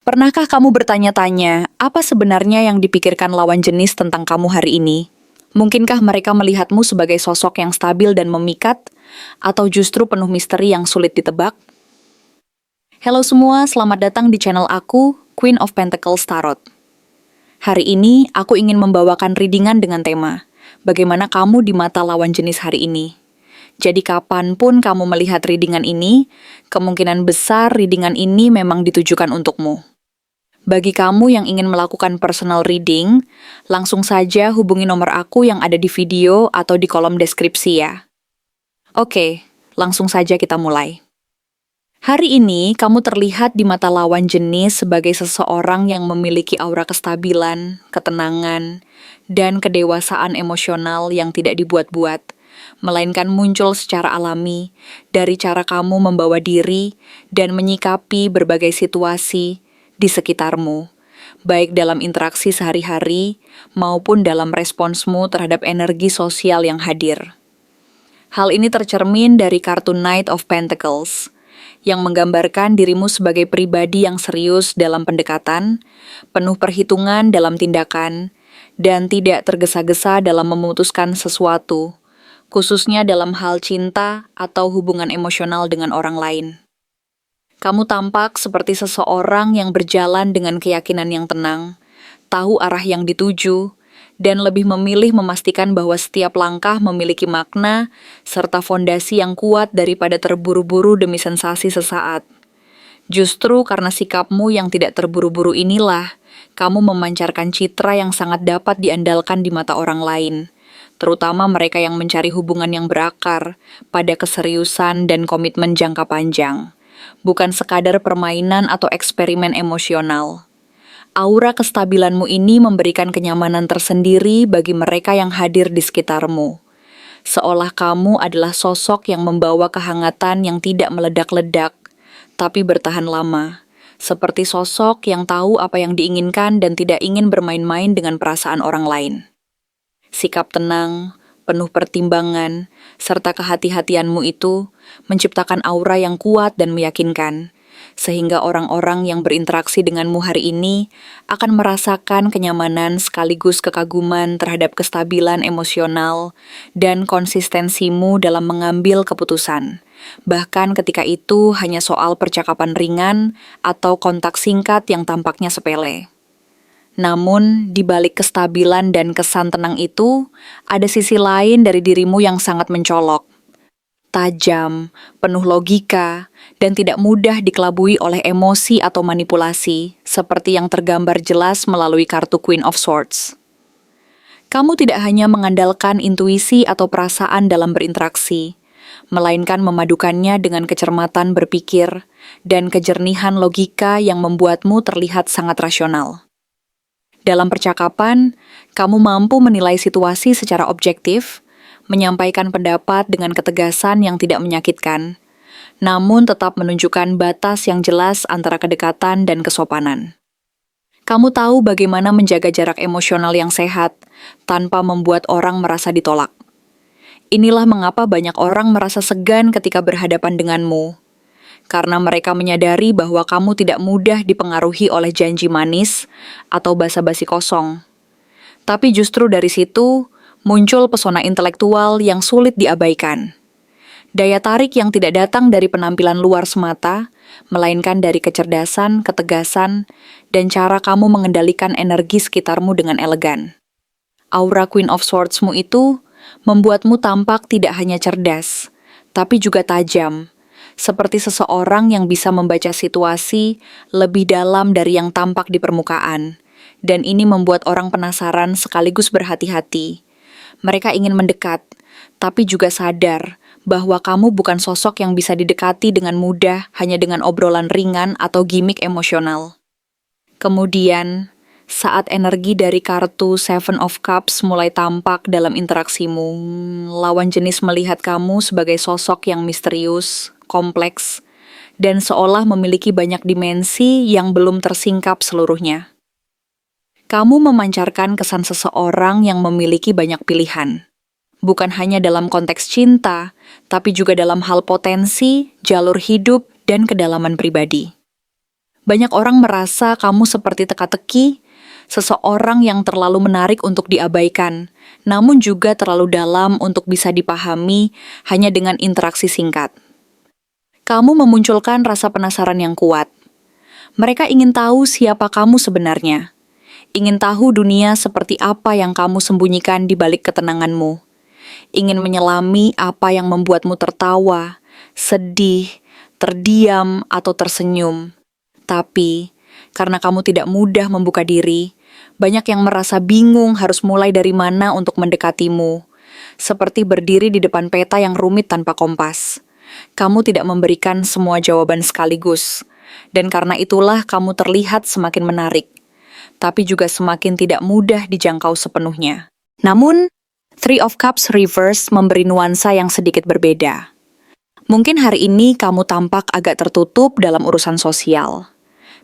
Pernahkah kamu bertanya-tanya, apa sebenarnya yang dipikirkan lawan jenis tentang kamu hari ini? Mungkinkah mereka melihatmu sebagai sosok yang stabil dan memikat, atau justru penuh misteri yang sulit ditebak? Halo semua, selamat datang di channel aku, Queen of Pentacles Tarot. Hari ini, aku ingin membawakan readingan dengan tema, bagaimana kamu di mata lawan jenis hari ini. Jadi kapanpun kamu melihat readingan ini, kemungkinan besar readingan ini memang ditujukan untukmu. Bagi kamu yang ingin melakukan personal reading, langsung saja hubungi nomor aku yang ada di video atau di kolom deskripsi ya. Oke, langsung saja kita mulai. Hari ini, kamu terlihat di mata lawan jenis sebagai seseorang yang memiliki aura kestabilan, ketenangan, dan kedewasaan emosional yang tidak dibuat-buat, melainkan muncul secara alami dari cara kamu membawa diri dan menyikapi berbagai situasi di sekitarmu, baik dalam interaksi sehari-hari maupun dalam responsmu terhadap energi sosial yang hadir. Hal ini tercermin dari kartu Knight of Pentacles, yang menggambarkan dirimu sebagai pribadi yang serius dalam pendekatan, penuh perhitungan dalam tindakan, dan tidak tergesa-gesa dalam memutuskan sesuatu, khususnya dalam hal cinta atau hubungan emosional dengan orang lain. Kamu tampak seperti seseorang yang berjalan dengan keyakinan yang tenang, tahu arah yang dituju, dan lebih memilih memastikan bahwa setiap langkah memiliki makna serta fondasi yang kuat daripada terburu-buru demi sensasi sesaat. Justru karena sikapmu yang tidak terburu-buru inilah, kamu memancarkan citra yang sangat dapat diandalkan di mata orang lain, terutama mereka yang mencari hubungan yang berakar pada keseriusan dan komitmen jangka panjang, bukan sekadar permainan atau eksperimen emosional. Aura kestabilanmu ini memberikan kenyamanan tersendiri bagi mereka yang hadir di sekitarmu. Seolah kamu adalah sosok yang membawa kehangatan yang tidak meledak-ledak, tapi bertahan lama. Seperti sosok yang tahu apa yang diinginkan dan tidak ingin bermain-main dengan perasaan orang lain. Sikap tenang, penuh pertimbangan, serta kehati-hatianmu itu menciptakan aura yang kuat dan meyakinkan, sehingga orang-orang yang berinteraksi denganmu hari ini akan merasakan kenyamanan sekaligus kekaguman terhadap kestabilan emosional dan konsistensimu dalam mengambil keputusan. Bahkan ketika itu hanya soal percakapan ringan atau kontak singkat yang tampaknya sepele. Namun, di balik kestabilan dan kesan tenang itu, ada sisi lain dari dirimu yang sangat mencolok. Tajam, penuh logika, dan tidak mudah dikelabui oleh emosi atau manipulasi, seperti yang tergambar jelas melalui kartu Queen of Swords. Kamu tidak hanya mengandalkan intuisi atau perasaan dalam berinteraksi, melainkan memadukannya dengan kecermatan berpikir dan kejernihan logika yang membuatmu terlihat sangat rasional. Dalam percakapan, kamu mampu menilai situasi secara objektif, menyampaikan pendapat dengan ketegasan yang tidak menyakitkan, namun tetap menunjukkan batas yang jelas antara kedekatan dan kesopanan. Kamu tahu bagaimana menjaga jarak emosional yang sehat tanpa membuat orang merasa ditolak. Inilah mengapa banyak orang merasa segan ketika berhadapan denganmu, karena mereka menyadari bahwa kamu tidak mudah dipengaruhi oleh janji manis atau basa-basi kosong. Tapi justru dari situ, muncul pesona intelektual yang sulit diabaikan. Daya tarik yang tidak datang dari penampilan luar semata, melainkan dari kecerdasan, ketegasan, dan cara kamu mengendalikan energi sekitarmu dengan elegan. Aura Queen of Swords-mu itu membuatmu tampak tidak hanya cerdas, tapi juga tajam, seperti seseorang yang bisa membaca situasi lebih dalam dari yang tampak di permukaan, dan ini membuat orang penasaran sekaligus berhati-hati. Mereka ingin mendekat, tapi juga sadar bahwa kamu bukan sosok yang bisa didekati dengan mudah hanya dengan obrolan ringan atau gimmick emosional. Kemudian, saat energi dari kartu Seven of Cups mulai tampak dalam interaksimu, lawan jenis melihat kamu sebagai sosok yang misterius, kompleks, dan seolah memiliki banyak dimensi yang belum tersingkap seluruhnya. Kamu memancarkan kesan seseorang yang memiliki banyak pilihan. Bukan hanya dalam konteks cinta, tapi juga dalam hal potensi, jalur hidup, dan kedalaman pribadi. Banyak orang merasa kamu seperti teka-teki, seseorang yang terlalu menarik untuk diabaikan, namun juga terlalu dalam untuk bisa dipahami hanya dengan interaksi singkat. Kamu memunculkan rasa penasaran yang kuat. Mereka ingin tahu siapa kamu sebenarnya. Ingin tahu dunia seperti apa yang kamu sembunyikan di balik ketenanganmu. Ingin menyelami apa yang membuatmu tertawa, sedih, terdiam, atau tersenyum. Tapi, karena kamu tidak mudah membuka diri, banyak yang merasa bingung harus mulai dari mana untuk mendekatimu. Seperti berdiri di depan peta yang rumit tanpa kompas. Kamu tidak memberikan semua jawaban sekaligus. Dan karena itulah kamu terlihat semakin menarik. Tapi juga semakin tidak mudah dijangkau sepenuhnya. Namun, Three of Cups Reverse memberi nuansa yang sedikit berbeda. Mungkin hari ini kamu tampak agak tertutup dalam urusan sosial.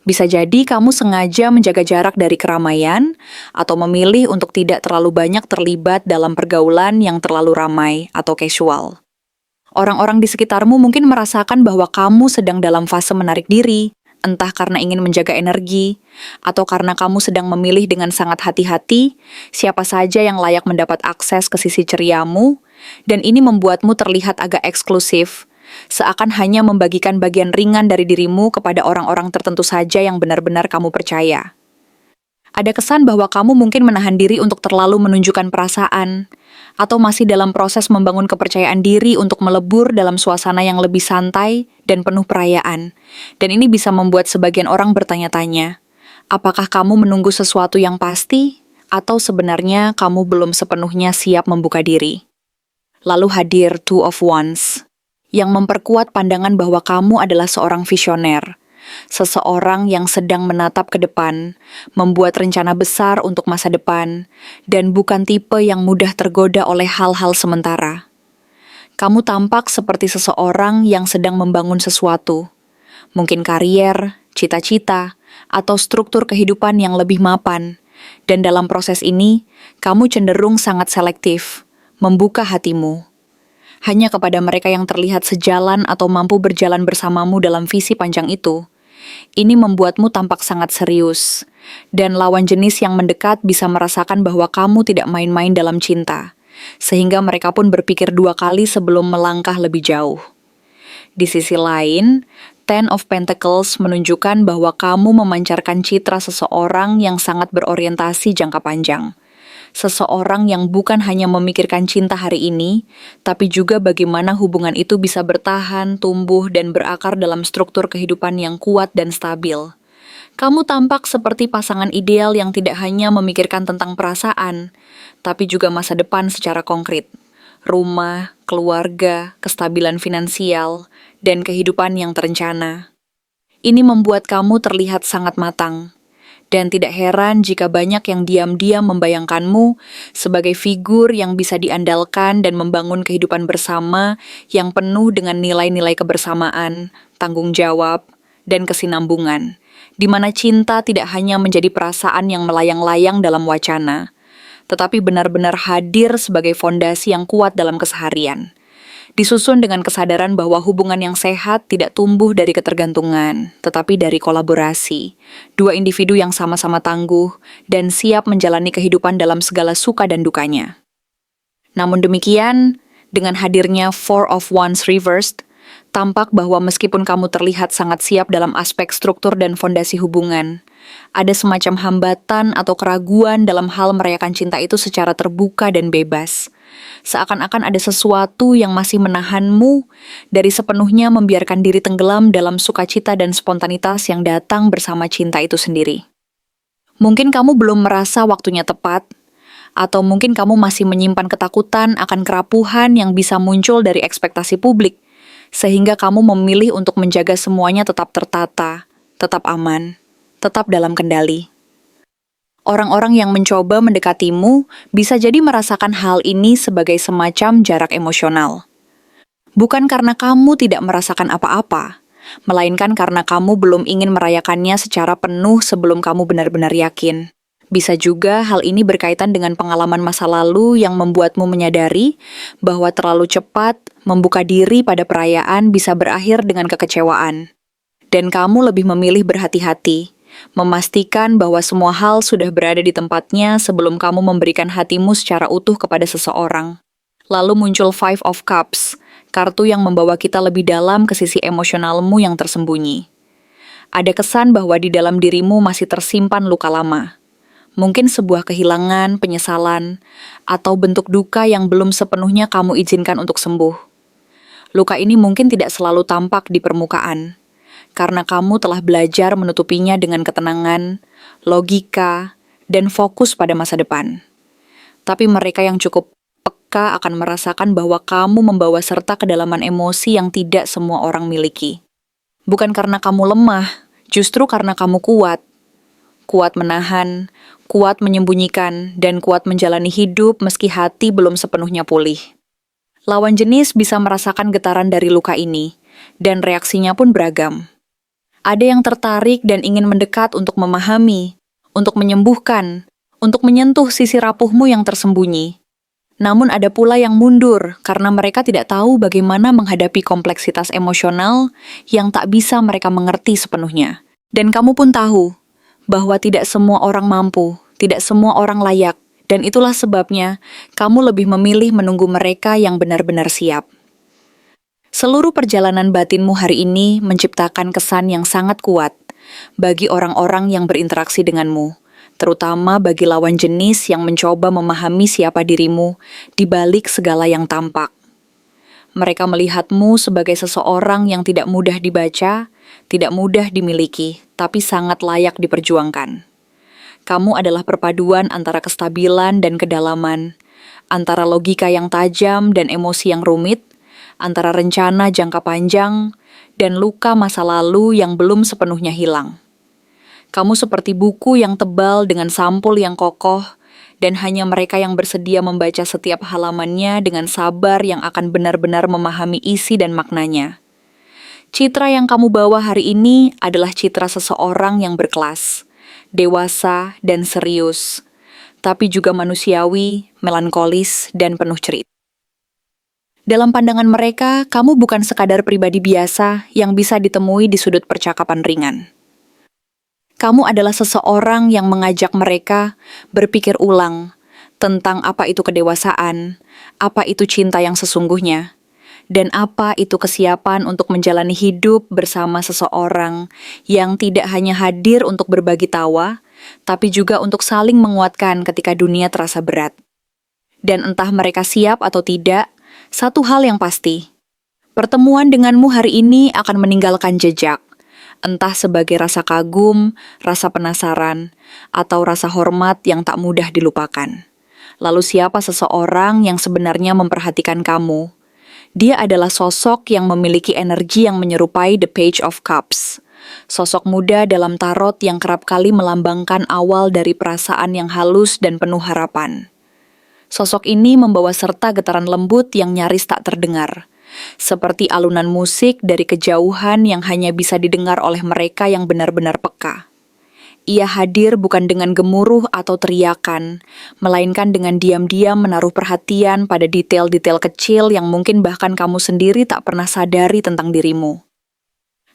Bisa jadi kamu sengaja menjaga jarak dari keramaian atau memilih untuk tidak terlalu banyak terlibat dalam pergaulan yang terlalu ramai atau casual. Orang-orang di sekitarmu mungkin merasakan bahwa kamu sedang dalam fase menarik diri, entah karena ingin menjaga energi, atau karena kamu sedang memilih dengan sangat hati-hati siapa saja yang layak mendapat akses ke sisi ceriamu, dan ini membuatmu terlihat agak eksklusif, seakan hanya membagikan bagian ringan dari dirimu kepada orang-orang tertentu saja yang benar-benar kamu percaya. Ada kesan bahwa kamu mungkin menahan diri untuk terlalu menunjukkan perasaan, atau masih dalam proses membangun kepercayaan diri untuk melebur dalam suasana yang lebih santai dan penuh perayaan. Dan ini bisa membuat sebagian orang bertanya-tanya, apakah kamu menunggu sesuatu yang pasti, atau sebenarnya kamu belum sepenuhnya siap membuka diri? Lalu hadir Two of Wands, yang memperkuat pandangan bahwa kamu adalah seorang visioner, seseorang yang sedang menatap ke depan, membuat rencana besar untuk masa depan, dan bukan tipe yang mudah tergoda oleh hal-hal sementara. Kamu tampak seperti seseorang yang sedang membangun sesuatu, mungkin karier, cita-cita, atau struktur kehidupan yang lebih mapan, dan dalam proses ini, kamu cenderung sangat selektif, membuka hatimu. Hanya kepada mereka yang terlihat sejalan atau mampu berjalan bersamamu dalam visi panjang itu. Ini membuatmu tampak sangat serius, dan lawan jenis yang mendekat bisa merasakan bahwa kamu tidak main-main dalam cinta, sehingga mereka pun berpikir 2 kali sebelum melangkah lebih jauh. Di sisi lain, Ten of Pentacles menunjukkan bahwa kamu memancarkan citra seseorang yang sangat berorientasi jangka panjang. Seseorang yang bukan hanya memikirkan cinta hari ini, tapi juga bagaimana hubungan itu bisa bertahan, tumbuh, dan berakar dalam struktur kehidupan yang kuat dan stabil. Kamu tampak seperti pasangan ideal yang tidak hanya memikirkan tentang perasaan, tapi juga masa depan secara konkret. Rumah, keluarga, kestabilan finansial, dan kehidupan yang terencana. Ini membuat kamu terlihat sangat matang. Dan tidak heran jika banyak yang diam-diam membayangkanmu sebagai figur yang bisa diandalkan dan membangun kehidupan bersama yang penuh dengan nilai-nilai kebersamaan, tanggung jawab, dan kesinambungan, di mana cinta tidak hanya menjadi perasaan yang melayang-layang dalam wacana, tetapi benar-benar hadir sebagai fondasi yang kuat dalam keseharian. Disusun dengan kesadaran bahwa hubungan yang sehat tidak tumbuh dari ketergantungan, tetapi dari kolaborasi. 2 individu yang sama-sama tangguh dan siap menjalani kehidupan dalam segala suka dan dukanya. Namun demikian, dengan hadirnya Four of Wands Reversed, tampak bahwa meskipun kamu terlihat sangat siap dalam aspek struktur dan fondasi hubungan, ada semacam hambatan atau keraguan dalam hal merayakan cinta itu secara terbuka dan bebas. Seakan-akan ada sesuatu yang masih menahanmu dari sepenuhnya membiarkan diri tenggelam dalam sukacita dan spontanitas yang datang bersama cinta itu sendiri. Mungkin kamu belum merasa waktunya tepat, atau mungkin kamu masih menyimpan ketakutan akan kerapuhan yang bisa muncul dari ekspektasi publik, sehingga kamu memilih untuk menjaga semuanya tetap tertata, tetap aman, tetap dalam kendali. Orang-orang yang mencoba mendekatimu bisa jadi merasakan hal ini sebagai semacam jarak emosional. Bukan karena kamu tidak merasakan apa-apa, melainkan karena kamu belum ingin merayakannya secara penuh sebelum kamu benar-benar yakin. Bisa juga hal ini berkaitan dengan pengalaman masa lalu yang membuatmu menyadari bahwa terlalu cepat membuka diri pada perayaan bisa berakhir dengan kekecewaan. dan kamu lebih memilih berhati-hati, memastikan bahwa semua hal sudah berada di tempatnya sebelum kamu memberikan hatimu secara utuh kepada seseorang. Lalu muncul Five of Cups, kartu yang membawa kita lebih dalam ke sisi emosionalmu yang tersembunyi. Ada kesan bahwa di dalam dirimu masih tersimpan luka lama. Mungkin sebuah kehilangan, penyesalan, atau bentuk duka yang belum sepenuhnya kamu izinkan untuk sembuh. Luka ini mungkin tidak selalu tampak di permukaan, karena kamu telah belajar menutupinya dengan ketenangan, logika, dan fokus pada masa depan. Tapi mereka yang cukup peka akan merasakan bahwa kamu membawa serta kedalaman emosi yang tidak semua orang miliki. Bukan karena kamu lemah, justru karena kamu kuat. Kuat menahan, kuat menyembunyikan, dan kuat menjalani hidup meski hati belum sepenuhnya pulih. Lawan jenis bisa merasakan getaran dari luka ini, dan reaksinya pun beragam. Ada yang tertarik dan ingin mendekat untuk memahami, untuk menyembuhkan, untuk menyentuh sisi rapuhmu yang tersembunyi. Namun ada pula yang mundur karena mereka tidak tahu bagaimana menghadapi kompleksitas emosional yang tak bisa mereka mengerti sepenuhnya. Dan kamu pun tahu bahwa tidak semua orang mampu, tidak semua orang layak, dan itulah sebabnya kamu lebih memilih menunggu mereka yang benar-benar siap. Seluruh perjalanan batinmu hari ini menciptakan kesan yang sangat kuat bagi orang-orang yang berinteraksi denganmu, terutama bagi lawan jenis yang mencoba memahami siapa dirimu di balik segala yang tampak. Mereka melihatmu sebagai seseorang yang tidak mudah dibaca, tidak mudah dimiliki, tapi sangat layak diperjuangkan. Kamu adalah perpaduan antara kestabilan dan kedalaman, antara logika yang tajam dan emosi yang rumit, antara rencana jangka panjang dan luka masa lalu yang belum sepenuhnya hilang. Kamu seperti buku yang tebal dengan sampul yang kokoh, dan hanya mereka yang bersedia membaca setiap halamannya dengan sabar yang akan benar-benar memahami isi dan maknanya. Citra yang kamu bawa hari ini adalah citra seseorang yang berkelas, dewasa dan serius, tapi juga manusiawi, melankolis, dan penuh cerita. Dalam pandangan mereka, kamu bukan sekadar pribadi biasa yang bisa ditemui di sudut percakapan ringan. Kamu adalah seseorang yang mengajak mereka berpikir ulang tentang apa itu kedewasaan, apa itu cinta yang sesungguhnya, dan apa itu kesiapan untuk menjalani hidup bersama seseorang yang tidak hanya hadir untuk berbagi tawa, tapi juga untuk saling menguatkan ketika dunia terasa berat. Dan entah mereka siap atau tidak, satu hal yang pasti, pertemuan denganmu hari ini akan meninggalkan jejak, entah sebagai rasa kagum, rasa penasaran, atau rasa hormat yang tak mudah dilupakan. Lalu siapa seseorang yang sebenarnya memperhatikan kamu? Dia adalah sosok yang memiliki energi yang menyerupai The Page of Cups. Sosok muda dalam tarot yang kerap kali melambangkan awal dari perasaan yang halus dan penuh harapan. Sosok ini membawa serta getaran lembut yang nyaris tak terdengar, seperti alunan musik dari kejauhan yang hanya bisa didengar oleh mereka yang benar-benar peka. Ia hadir bukan dengan gemuruh atau teriakan, melainkan dengan diam-diam menaruh perhatian pada detail-detail kecil yang mungkin bahkan kamu sendiri tak pernah sadari tentang dirimu.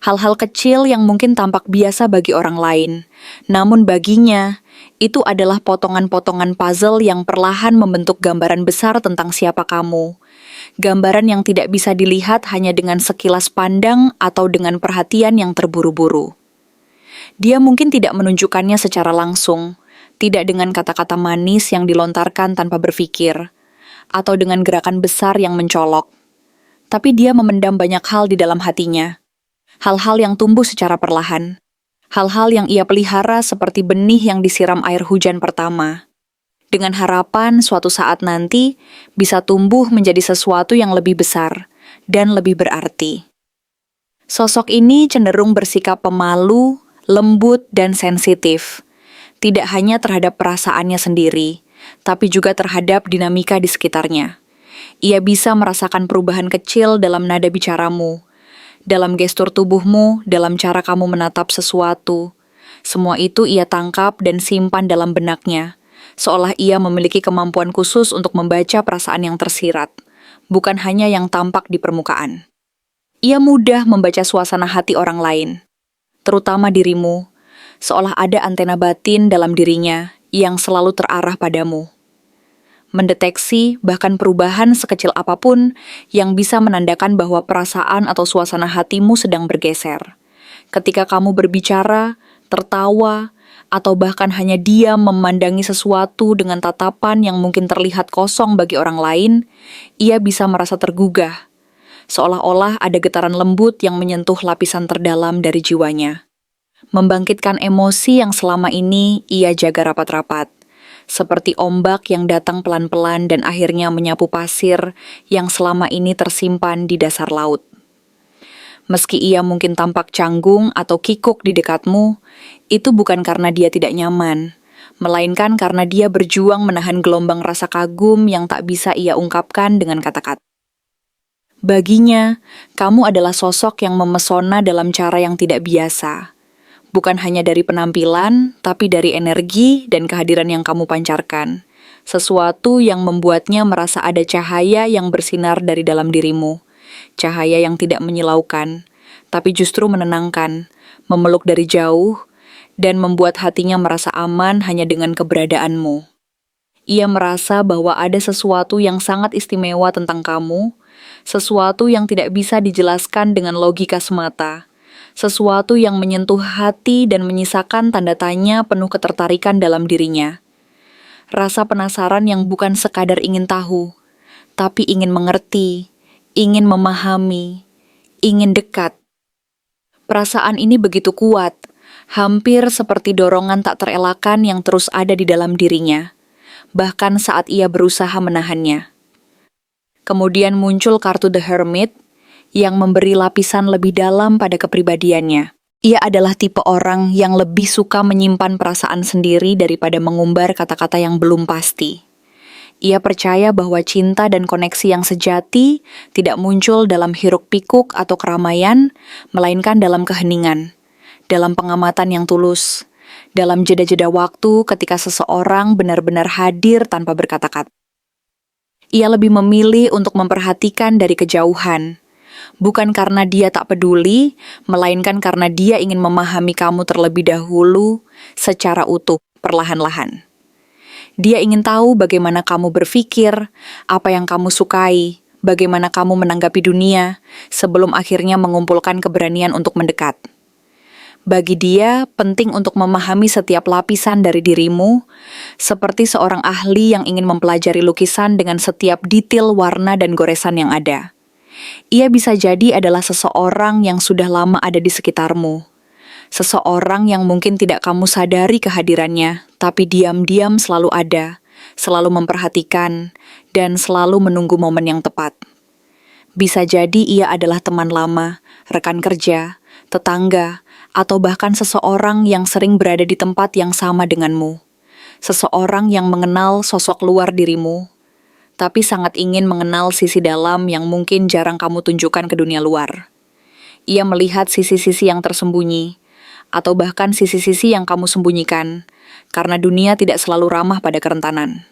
Hal-hal kecil yang mungkin tampak biasa bagi orang lain, namun baginya, itu adalah potongan-potongan puzzle yang perlahan membentuk gambaran besar tentang siapa kamu. Gambaran yang tidak bisa dilihat hanya dengan sekilas pandang atau dengan perhatian yang terburu-buru. Dia mungkin tidak menunjukkannya secara langsung, tidak dengan kata-kata manis yang dilontarkan tanpa berpikir, atau dengan gerakan besar yang mencolok. Tapi dia memendam banyak hal di dalam hatinya. Hal-hal yang tumbuh secara perlahan. Hal-hal yang ia pelihara seperti benih yang disiram air hujan pertama. Dengan harapan suatu saat nanti bisa tumbuh menjadi sesuatu yang lebih besar dan lebih berarti. Sosok ini cenderung bersikap pemalu, lembut, dan sensitif. Tidak hanya terhadap perasaannya sendiri, tapi juga terhadap dinamika di sekitarnya. Ia bisa merasakan perubahan kecil dalam nada bicaramu, dalam gestur tubuhmu, dalam cara kamu menatap sesuatu. Semua itu ia tangkap dan simpan dalam benaknya, seolah ia memiliki kemampuan khusus untuk membaca perasaan yang tersirat, bukan hanya yang tampak di permukaan. Ia mudah membaca suasana hati orang lain. terutama dirimu, seolah ada antena batin dalam dirinya yang selalu terarah padamu. Mendeteksi bahkan perubahan sekecil apapun yang bisa menandakan bahwa perasaan atau suasana hatimu sedang bergeser. Ketika kamu berbicara, tertawa, atau bahkan hanya diam memandangi sesuatu dengan tatapan yang mungkin terlihat kosong bagi orang lain, ia bisa merasa tergugah, seolah-olah ada getaran lembut yang menyentuh lapisan terdalam dari jiwanya. Membangkitkan emosi yang selama ini ia jaga rapat-rapat, seperti ombak yang datang pelan-pelan dan akhirnya menyapu pasir yang selama ini tersimpan di dasar laut. Meski ia mungkin tampak canggung atau kikuk di dekatmu, itu bukan karena dia tidak nyaman, melainkan karena dia berjuang menahan gelombang rasa kagum yang tak bisa ia ungkapkan dengan kata-kata. Baginya, kamu adalah sosok yang memesona dalam cara yang tidak biasa. Bukan hanya dari penampilan, tapi dari energi dan kehadiran yang kamu pancarkan. Sesuatu yang membuatnya merasa ada cahaya yang bersinar dari dalam dirimu. Cahaya yang tidak menyilaukan, tapi justru menenangkan, memeluk dari jauh, dan membuat hatinya merasa aman hanya dengan keberadaanmu. Ia merasa bahwa ada sesuatu yang sangat istimewa tentang kamu, sesuatu yang tidak bisa dijelaskan dengan logika semata, sesuatu yang menyentuh hati dan menyisakan tanda tanya penuh ketertarikan dalam dirinya. Rasa penasaran yang bukan sekadar ingin tahu, tapi ingin mengerti, ingin memahami, ingin dekat. Perasaan ini begitu kuat, hampir seperti dorongan tak terelakkan yang terus ada di dalam dirinya, bahkan saat ia berusaha menahannya. Kemudian muncul kartu The Hermit yang memberi lapisan lebih dalam pada kepribadiannya. Ia adalah tipe orang yang lebih suka menyimpan perasaan sendiri daripada mengumbar kata-kata yang belum pasti. Ia percaya bahwa cinta dan koneksi yang sejati tidak muncul dalam hiruk-pikuk atau keramaian, melainkan dalam keheningan, dalam pengamatan yang tulus, dalam jeda-jeda waktu ketika seseorang benar-benar hadir tanpa berkata-kata. Ia lebih memilih untuk memperhatikan dari kejauhan, bukan karena dia tak peduli, melainkan karena dia ingin memahami kamu terlebih dahulu secara utuh, perlahan-lahan. Dia ingin tahu bagaimana kamu berpikir, apa yang kamu sukai, bagaimana kamu menanggapi dunia, sebelum akhirnya mengumpulkan keberanian untuk mendekat. Bagi dia, penting untuk memahami setiap lapisan dari dirimu, seperti seorang ahli yang ingin mempelajari lukisan dengan setiap detail warna dan goresan yang ada. Ia bisa jadi adalah seseorang yang sudah lama ada di sekitarmu. Seseorang yang mungkin tidak kamu sadari kehadirannya, tapi diam-diam selalu ada, selalu memperhatikan, dan selalu menunggu momen yang tepat. Bisa jadi ia adalah teman lama, rekan kerja, tetangga, atau bahkan seseorang yang sering berada di tempat yang sama denganmu. Seseorang yang mengenal sosok luar dirimu, tapi sangat ingin mengenal sisi dalam yang mungkin jarang kamu tunjukkan ke dunia luar. Ia melihat sisi-sisi yang tersembunyi, atau bahkan sisi-sisi yang kamu sembunyikan, karena dunia tidak selalu ramah pada kerentanan.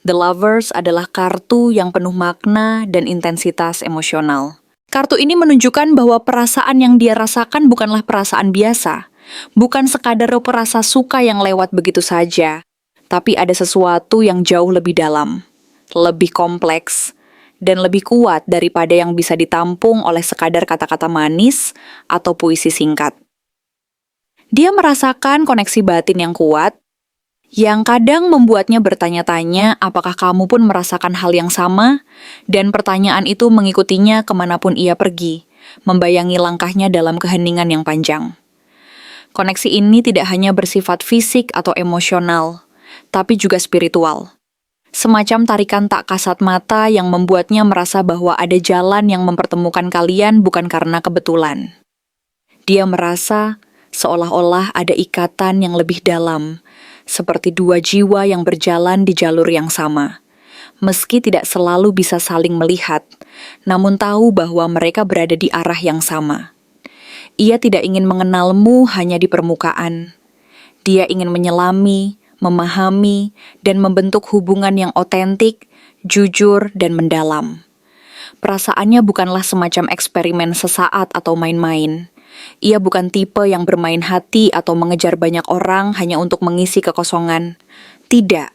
The Lovers adalah kartu yang penuh makna dan intensitas emosional. Kartu ini menunjukkan bahwa perasaan yang dia rasakan bukanlah perasaan biasa, bukan sekadar rasa suka yang lewat begitu saja, tapi ada sesuatu yang jauh lebih dalam, lebih kompleks, dan lebih kuat daripada yang bisa ditampung oleh sekadar kata-kata manis atau puisi singkat. Dia merasakan koneksi batin yang kuat, yang kadang membuatnya bertanya-tanya apakah kamu pun merasakan hal yang sama, dan pertanyaan itu mengikutinya kemanapun ia pergi, membayangi langkahnya dalam keheningan yang panjang. Koneksi ini tidak hanya bersifat fisik atau emosional, tapi juga spiritual. Semacam tarikan tak kasat mata yang membuatnya merasa bahwa ada jalan yang mempertemukan kalian bukan karena kebetulan. Dia merasa seolah-olah ada ikatan yang lebih dalam, seperti dua jiwa yang berjalan di jalur yang sama. Meski tidak selalu bisa saling melihat, namun tahu bahwa mereka berada di arah yang sama. Ia tidak ingin mengenalmu hanya di permukaan. Dia ingin menyelami, memahami, dan membentuk hubungan yang otentik, jujur, dan mendalam. Perasaannya bukanlah semacam eksperimen sesaat atau main-main. Ia bukan tipe yang bermain hati atau mengejar banyak orang hanya untuk mengisi kekosongan. Tidak.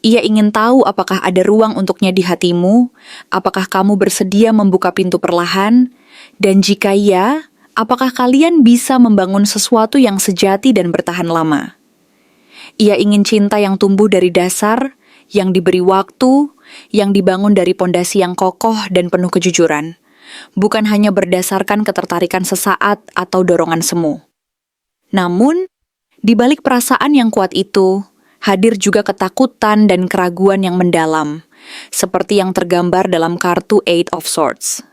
Ia ingin tahu apakah ada ruang untuknya di hatimu, apakah kamu bersedia membuka pintu perlahan, dan jika iya, apakah kalian bisa membangun sesuatu yang sejati dan bertahan lama. Ia ingin cinta yang tumbuh dari dasar, yang diberi waktu, yang dibangun dari pondasi yang kokoh dan penuh kejujuran, bukan hanya berdasarkan ketertarikan sesaat atau dorongan semu. Namun, di balik perasaan yang kuat itu, hadir juga ketakutan dan keraguan yang mendalam, seperti yang tergambar dalam kartu Eight of Swords.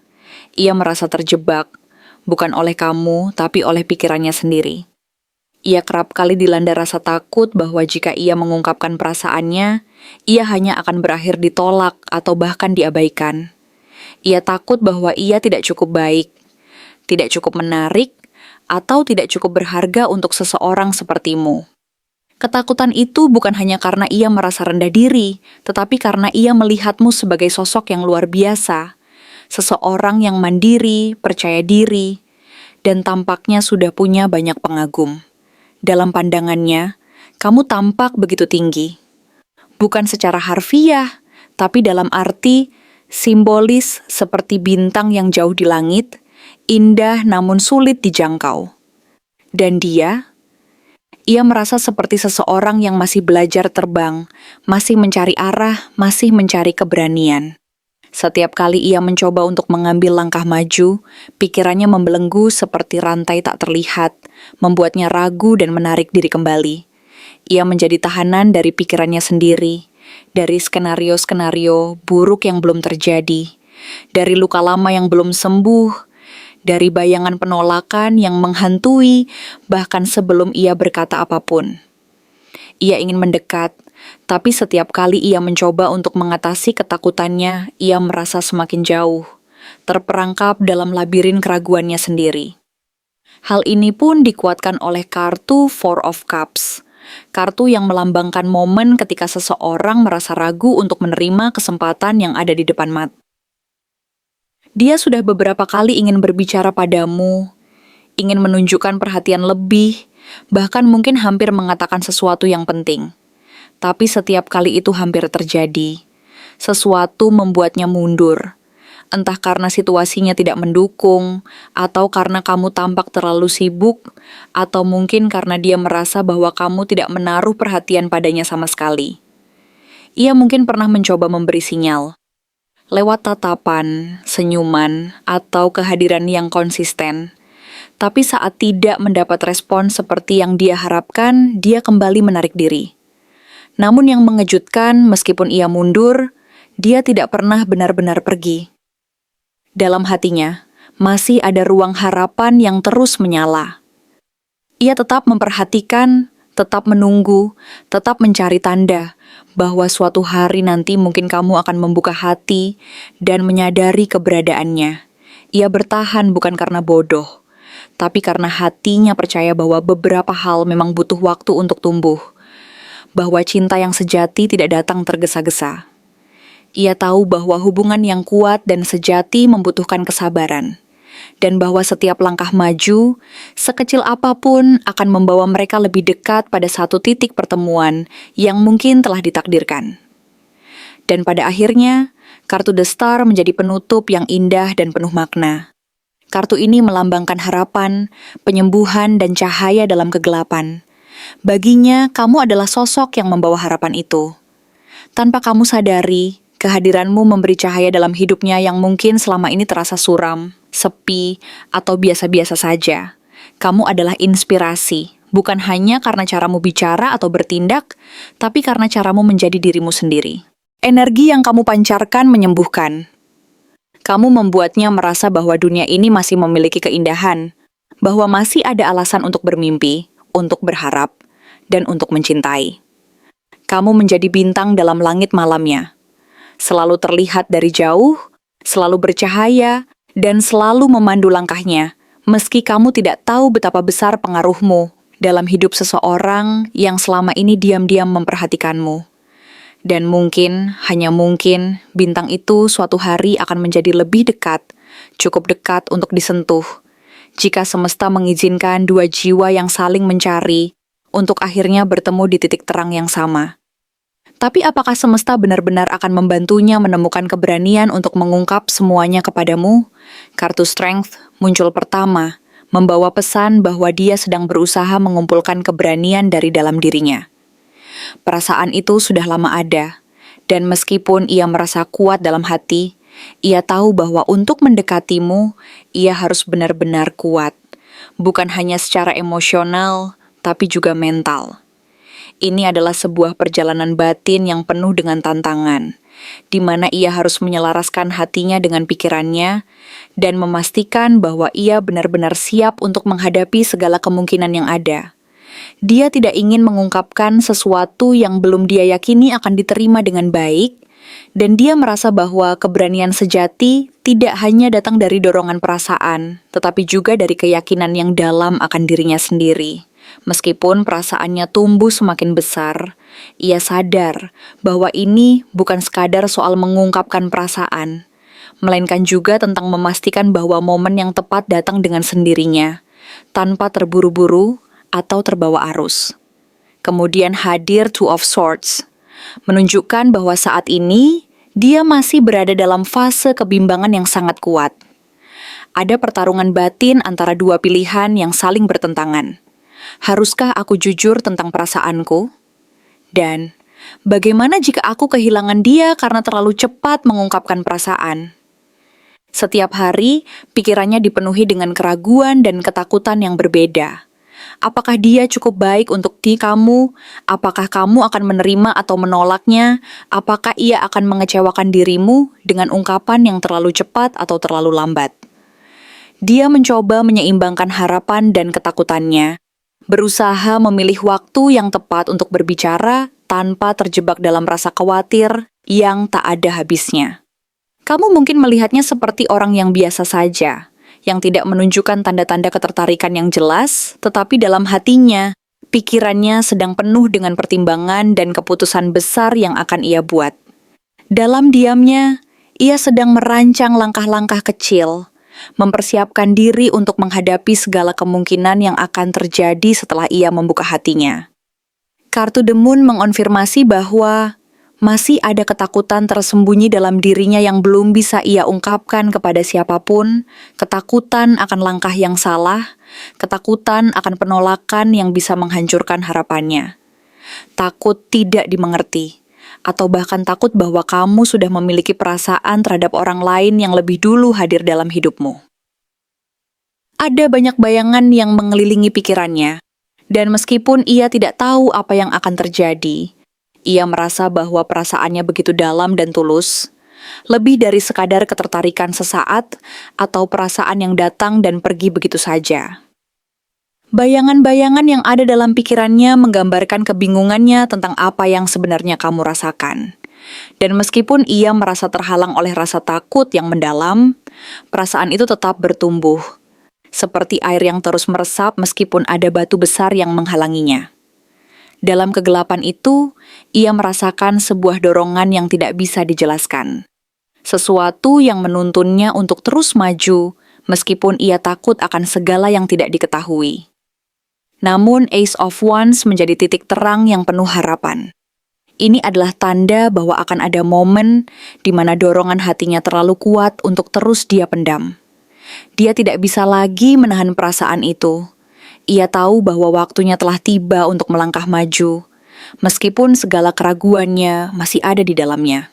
Ia merasa terjebak, bukan oleh kamu, tapi oleh pikirannya sendiri. Ia kerap kali dilanda rasa takut bahwa jika ia mengungkapkan perasaannya, ia hanya akan berakhir ditolak atau bahkan diabaikan. Ia takut bahwa ia tidak cukup baik, tidak cukup menarik, atau tidak cukup berharga untuk seseorang sepertimu. Ketakutan itu bukan hanya karena ia merasa rendah diri, tetapi karena ia melihatmu sebagai sosok yang luar biasa, seseorang yang mandiri, percaya diri, dan tampaknya sudah punya banyak pengagum. Dalam pandangannya, kamu tampak begitu tinggi. Bukan secara harfiah, tapi dalam arti simbolis seperti bintang yang jauh di langit, indah namun sulit dijangkau. Dan ia merasa seperti seseorang yang masih belajar terbang, masih mencari arah, masih mencari keberanian. Setiap kali ia mencoba untuk mengambil langkah maju, pikirannya membelenggu seperti rantai tak terlihat, membuatnya ragu dan menarik diri kembali. Ia menjadi tahanan dari pikirannya sendiri, dari skenario-skenario buruk yang belum terjadi, dari luka lama yang belum sembuh, dari bayangan penolakan yang menghantui bahkan sebelum ia berkata apapun. Ia ingin mendekat, tapi setiap kali ia mencoba untuk mengatasi ketakutannya, ia merasa semakin jauh, terperangkap dalam labirin keraguannya sendiri. Hal ini pun dikuatkan oleh kartu Four of Cups, kartu yang melambangkan momen ketika seseorang merasa ragu untuk menerima kesempatan yang ada di depan mata. Dia sudah beberapa kali ingin berbicara padamu, ingin menunjukkan perhatian lebih, bahkan mungkin hampir mengatakan sesuatu yang penting. Tapi setiap kali itu hampir terjadi. Sesuatu membuatnya mundur. Entah karena situasinya tidak mendukung, atau karena kamu tampak terlalu sibuk, atau mungkin karena dia merasa bahwa kamu tidak menaruh perhatian padanya sama sekali. Ia mungkin pernah mencoba memberi sinyal. Lewat tatapan, senyuman, atau kehadiran yang konsisten. Tapi saat tidak mendapat respon seperti yang dia harapkan, dia kembali menarik diri. Namun yang mengejutkan, meskipun ia mundur, dia tidak pernah benar-benar pergi. Dalam hatinya, masih ada ruang harapan yang terus menyala. Ia tetap memperhatikan, tetap menunggu, tetap mencari tanda bahwa suatu hari nanti mungkin kamu akan membuka hati dan menyadari keberadaannya. Ia bertahan bukan karena bodoh, tapi karena hatinya percaya bahwa beberapa hal memang butuh waktu untuk tumbuh, bahwa cinta yang sejati tidak datang tergesa-gesa. Ia tahu bahwa hubungan yang kuat dan sejati membutuhkan kesabaran, dan bahwa setiap langkah maju, sekecil apapun, akan membawa mereka lebih dekat pada satu titik pertemuan yang mungkin telah ditakdirkan. Dan pada akhirnya, kartu The Star menjadi penutup yang indah dan penuh makna. Kartu ini melambangkan harapan, penyembuhan, dan cahaya dalam kegelapan. Baginya, kamu adalah sosok yang membawa harapan itu. Tanpa kamu sadari, kehadiranmu memberi cahaya dalam hidupnya yang mungkin selama ini terasa suram, sepi, atau biasa-biasa saja. Kamu adalah inspirasi, bukan hanya karena caramu bicara atau bertindak, tapi karena caramu menjadi dirimu sendiri. Energi yang kamu pancarkan menyembuhkan. Kamu membuatnya merasa bahwa dunia ini masih memiliki keindahan, bahwa masih ada alasan untuk bermimpi, untuk berharap, dan untuk mencintai. Kamu menjadi bintang dalam langit malamnya. Selalu terlihat dari jauh, selalu bercahaya, dan selalu memandu langkahnya, meski kamu tidak tahu betapa besar pengaruhmu dalam hidup seseorang yang selama ini diam-diam memperhatikanmu. Dan mungkin, hanya mungkin, bintang itu suatu hari akan menjadi lebih dekat, cukup dekat untuk disentuh, jika semesta mengizinkan dua jiwa yang saling mencari untuk akhirnya bertemu di titik terang yang sama. Tapi apakah semesta benar-benar akan membantunya menemukan keberanian untuk mengungkap semuanya kepadamu? Kartu Strength muncul pertama, membawa pesan bahwa dia sedang berusaha mengumpulkan keberanian dari dalam dirinya. Perasaan itu sudah lama ada, dan meskipun ia merasa kuat dalam hati, ia tahu bahwa untuk mendekatimu, ia harus benar-benar kuat. Bukan hanya secara emosional, tapi juga mental. Ini adalah sebuah perjalanan batin yang penuh dengan tantangan, di mana ia harus menyelaraskan hatinya dengan pikirannya dan memastikan bahwa ia benar-benar siap untuk menghadapi segala kemungkinan yang ada. Dia tidak ingin mengungkapkan sesuatu yang belum dia yakini akan diterima dengan baik, dan dia merasa bahwa keberanian sejati tidak hanya datang dari dorongan perasaan, tetapi juga dari keyakinan yang dalam akan dirinya sendiri. Meskipun perasaannya tumbuh semakin besar, ia sadar bahwa ini bukan sekadar soal mengungkapkan perasaan, melainkan juga tentang memastikan bahwa momen yang tepat datang dengan sendirinya, tanpa terburu-buru atau terbawa arus. Kemudian hadir Two of Swords, menunjukkan bahwa saat ini dia masih berada dalam fase kebimbangan yang sangat kuat. Ada pertarungan batin antara dua pilihan yang saling bertentangan. Haruskah aku jujur tentang perasaanku? Dan bagaimana jika aku kehilangan dia karena terlalu cepat mengungkapkan perasaan? Setiap hari, pikirannya dipenuhi dengan keraguan dan ketakutan yang berbeda. Apakah dia cukup baik untuk kamu? Apakah kamu akan menerima atau menolaknya? Apakah ia akan mengecewakan dirimu dengan ungkapan yang terlalu cepat atau terlalu lambat? Dia mencoba menyeimbangkan harapan dan ketakutannya, berusaha memilih waktu yang tepat untuk berbicara tanpa terjebak dalam rasa khawatir yang tak ada habisnya. Kamu mungkin melihatnya seperti orang yang biasa saja, yang tidak menunjukkan tanda-tanda ketertarikan yang jelas, tetapi dalam hatinya, pikirannya sedang penuh dengan pertimbangan dan keputusan besar yang akan ia buat. Dalam diamnya, ia sedang merancang langkah-langkah kecil, mempersiapkan diri untuk menghadapi segala kemungkinan yang akan terjadi setelah ia membuka hatinya. Kartu The Moon mengonfirmasi bahwa masih ada ketakutan tersembunyi dalam dirinya yang belum bisa ia ungkapkan kepada siapapun, ketakutan akan langkah yang salah, ketakutan akan penolakan yang bisa menghancurkan harapannya. Takut tidak dimengerti, atau bahkan takut bahwa kamu sudah memiliki perasaan terhadap orang lain yang lebih dulu hadir dalam hidupmu. Ada banyak bayangan yang mengelilingi pikirannya, dan meskipun ia tidak tahu apa yang akan terjadi, ia merasa bahwa perasaannya begitu dalam dan tulus, lebih dari sekadar ketertarikan sesaat atau perasaan yang datang dan pergi begitu saja. Bayangan-bayangan yang ada dalam pikirannya menggambarkan kebingungannya tentang apa yang sebenarnya kamu rasakan. Dan meskipun ia merasa terhalang oleh rasa takut yang mendalam, perasaan itu tetap bertumbuh, seperti air yang terus meresap meskipun ada batu besar yang menghalanginya. Dalam kegelapan itu, ia merasakan sebuah dorongan yang tidak bisa dijelaskan. Sesuatu yang menuntunnya untuk terus maju, meskipun ia takut akan segala yang tidak diketahui. Namun Ace of Wands menjadi titik terang yang penuh harapan. Ini adalah tanda bahwa akan ada momen di mana dorongan hatinya terlalu kuat untuk terus dia pendam. Dia tidak bisa lagi menahan perasaan itu. Ia tahu bahwa waktunya telah tiba untuk melangkah maju, meskipun segala keraguannya masih ada di dalamnya.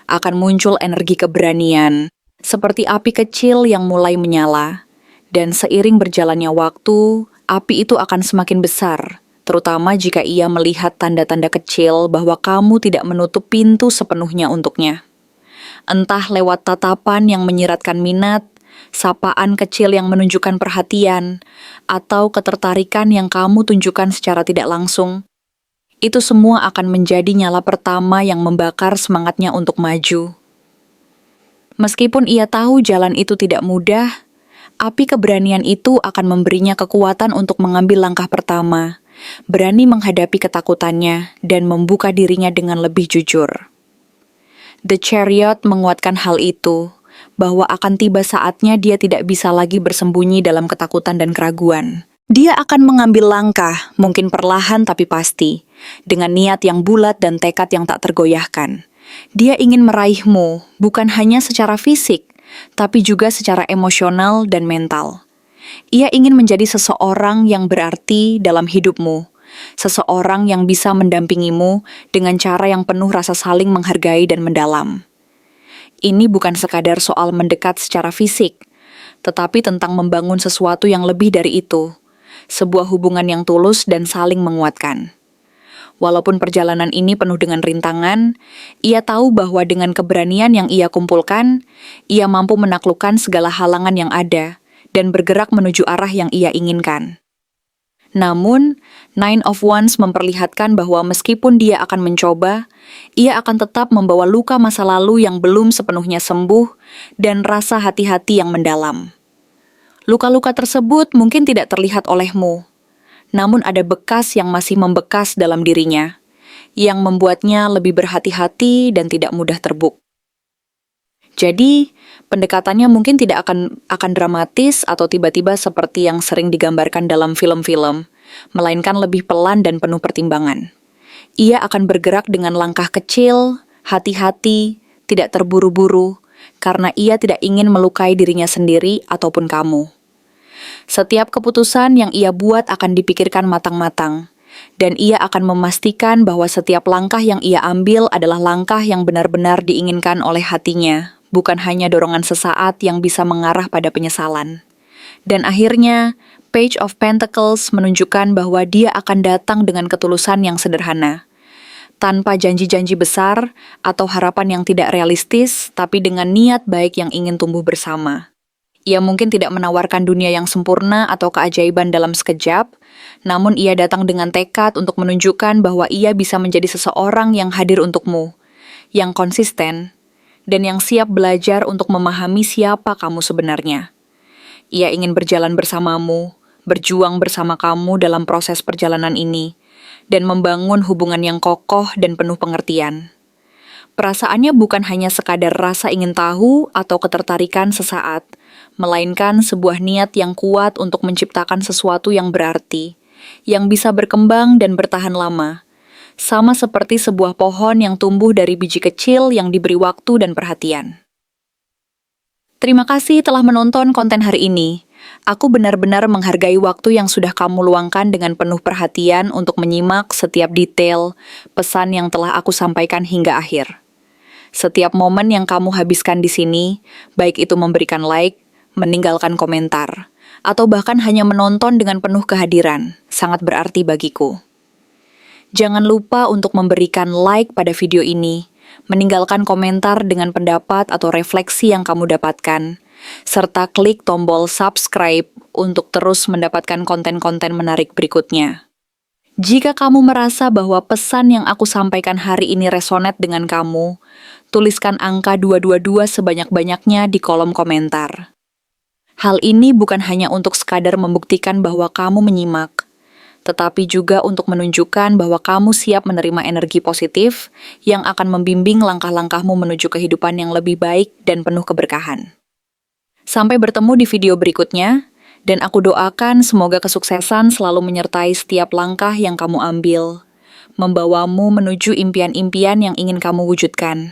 Akan muncul energi keberanian, seperti api kecil yang mulai menyala, dan seiring berjalannya waktu, api itu akan semakin besar, terutama jika ia melihat tanda-tanda kecil bahwa kamu tidak menutup pintu sepenuhnya untuknya. Entah lewat tatapan yang menyiratkan minat, sapaan kecil yang menunjukkan perhatian, atau ketertarikan yang kamu tunjukkan secara tidak langsung, itu semua akan menjadi nyala pertama yang membakar semangatnya untuk maju. Meskipun ia tahu jalan itu tidak mudah, api keberanian itu akan memberinya kekuatan untuk mengambil langkah pertama, berani menghadapi ketakutannya, dan membuka dirinya dengan lebih jujur. The Chariot menguatkan hal itu, bahwa akan tiba saatnya dia tidak bisa lagi bersembunyi dalam ketakutan dan keraguan. Dia akan mengambil langkah, mungkin perlahan tapi pasti, dengan niat yang bulat dan tekad yang tak tergoyahkan. Dia ingin meraihmu, bukan hanya secara fisik, tapi juga secara emosional dan mental. Ia ingin menjadi seseorang yang berarti dalam hidupmu, seseorang yang bisa mendampingimu dengan cara yang penuh rasa saling menghargai dan mendalam. Ini bukan sekadar soal mendekat secara fisik, tetapi tentang membangun sesuatu yang lebih dari itu, sebuah hubungan yang tulus dan saling menguatkan. Walaupun perjalanan ini penuh dengan rintangan, ia tahu bahwa dengan keberanian yang ia kumpulkan, ia mampu menaklukkan segala halangan yang ada dan bergerak menuju arah yang ia inginkan. Namun, Nine of Wands memperlihatkan bahwa meskipun dia akan mencoba, ia akan tetap membawa luka masa lalu yang belum sepenuhnya sembuh dan rasa hati-hati yang mendalam. Luka-luka tersebut mungkin tidak terlihat olehmu, namun ada bekas yang masih membekas dalam dirinya, yang membuatnya lebih berhati-hati dan tidak mudah terbuk. Jadi, pendekatannya mungkin tidak akan dramatis atau tiba-tiba seperti yang sering digambarkan dalam film-film, melainkan lebih pelan dan penuh pertimbangan. Ia akan bergerak dengan langkah kecil, hati-hati, tidak terburu-buru, karena ia tidak ingin melukai dirinya sendiri ataupun kamu. Setiap keputusan yang ia buat akan dipikirkan matang-matang, dan ia akan memastikan bahwa setiap langkah yang ia ambil adalah langkah yang benar-benar diinginkan oleh hatinya, bukan hanya dorongan sesaat yang bisa mengarah pada penyesalan. Dan akhirnya, Page of Pentacles menunjukkan bahwa dia akan datang dengan ketulusan yang sederhana, tanpa janji-janji besar atau harapan yang tidak realistis, tapi dengan niat baik yang ingin tumbuh bersama. Ia mungkin tidak menawarkan dunia yang sempurna atau keajaiban dalam sekejap, namun ia datang dengan tekad untuk menunjukkan bahwa ia bisa menjadi seseorang yang hadir untukmu, yang konsisten, dan yang siap belajar untuk memahami siapa kamu sebenarnya. Ia ingin berjalan bersamamu, berjuang bersama kamu dalam proses perjalanan ini, dan membangun hubungan yang kokoh dan penuh pengertian. Perasaannya bukan hanya sekadar rasa ingin tahu atau ketertarikan sesaat, melainkan sebuah niat yang kuat untuk menciptakan sesuatu yang berarti, yang bisa berkembang dan bertahan lama, sama seperti sebuah pohon yang tumbuh dari biji kecil yang diberi waktu dan perhatian. Terima kasih telah menonton konten hari ini. Aku benar-benar menghargai waktu yang sudah kamu luangkan dengan penuh perhatian untuk menyimak setiap detail pesan yang telah aku sampaikan hingga akhir. Setiap momen yang kamu habiskan di sini, baik itu memberikan like, meninggalkan komentar, atau bahkan hanya menonton dengan penuh kehadiran, sangat berarti bagiku. Jangan lupa untuk memberikan like pada video ini, meninggalkan komentar dengan pendapat atau refleksi yang kamu dapatkan, serta klik tombol subscribe untuk terus mendapatkan konten-konten menarik berikutnya. Jika kamu merasa bahwa pesan yang aku sampaikan hari ini resonate dengan kamu, tuliskan angka 222 sebanyak-banyaknya di kolom komentar. Hal ini bukan hanya untuk sekadar membuktikan bahwa kamu menyimak, tetapi juga untuk menunjukkan bahwa kamu siap menerima energi positif yang akan membimbing langkah-langkahmu menuju kehidupan yang lebih baik dan penuh keberkahan. Sampai bertemu di video berikutnya, dan aku doakan semoga kesuksesan selalu menyertai setiap langkah yang kamu ambil, membawamu menuju impian-impian yang ingin kamu wujudkan.